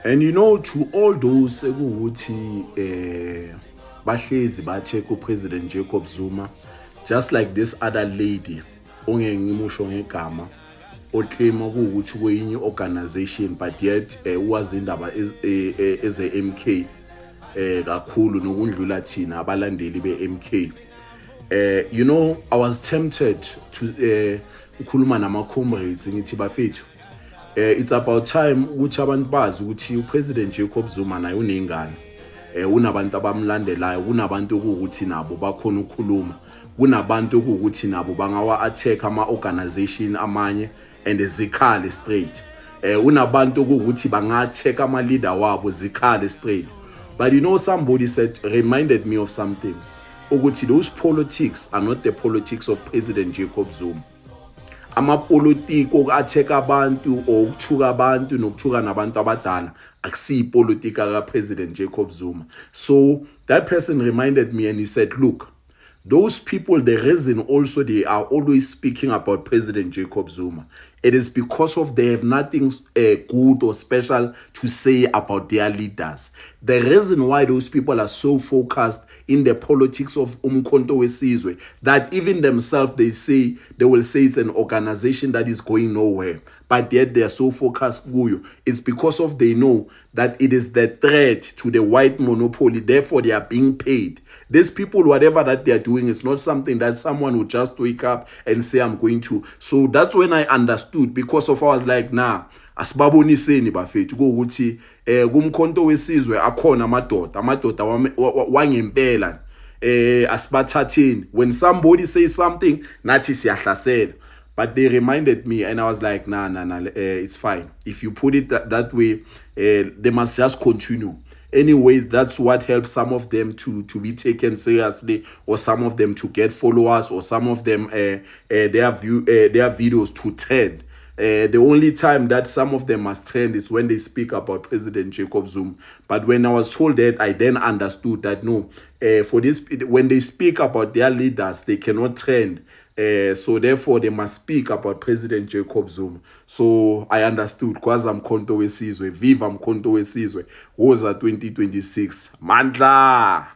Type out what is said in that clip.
And you know, to all those ekuwukuthi bahlezi ba-check uPresident Jacob Zuma, just like this other lady ongeke ngimusho ngegama oclaima kuwukuthi kwenye organization but yet wazi indaba eze-MK kakhulu nokundlula thina abalandeli be-MK. You know, I was tempted to ukhuluma nama-comrades ngithi bafethu it's about time ukuthi abantu bazi ukuthi uPresident Jacob Zuma naye unengane, unabantu abamlandelayo, kunabantu ukuthi nabo bakhona ukukhuluma, kunabantu ukuthi nabo bangawa attack ama-organization amanye and zikhale straight, unabantu ukuthi banga-attack ama-leader wabo zikhale straight. But you know, somebody reminded me of something ukuthi those politics are not the politics of President Jacob Zuma. Amapolitiki okuatheka abantu or ukuthuka abantu nokuthuka nabantu abadala akusiyipolitika kaPresident Jacob Zuma. So that person reminded me and he said, look, those people, the reason also they are always speaking about President Jacob Zuma, it is because of they have nothing good or special to say about their leaders. The reason why those people are so focused in the politics of Umkhonto Wesizwe, that even themselves they will say it's an organization that is going nowhere, but yet they are so focused kuyo. It's because of they know that it is the threat to the white monopoly, therefore they are being paid. These people, whatever that they are doing, is not something that someone would just wake up and say, I'm going to. So that's when I understood, because of I was like, nah, asibaboniseni bafethu ukuthi kumkhonto wesizwe akhona amadoda wangempela, asibathatheni. When somebody says something, nathi siyahlasela. But they reminded me and I was like, nah, it's fine. If you put it that way, they must just continue. Anyways, that's what helps some of them to be taken seriously, or some of them to get followers, or some of them their videos to trend. The only time that some of them must trend is when they speak about President Jacob Zuma. But when I was told that, I then understood that no, for this, when they speak about their leaders, they cannot trend. So therefore they must speak about President Jacob Zuma. So I understood. Kwaza Mkhonto Wesizwe, Viva Mkhonto Wesizwe, Woza 2026. Mandla!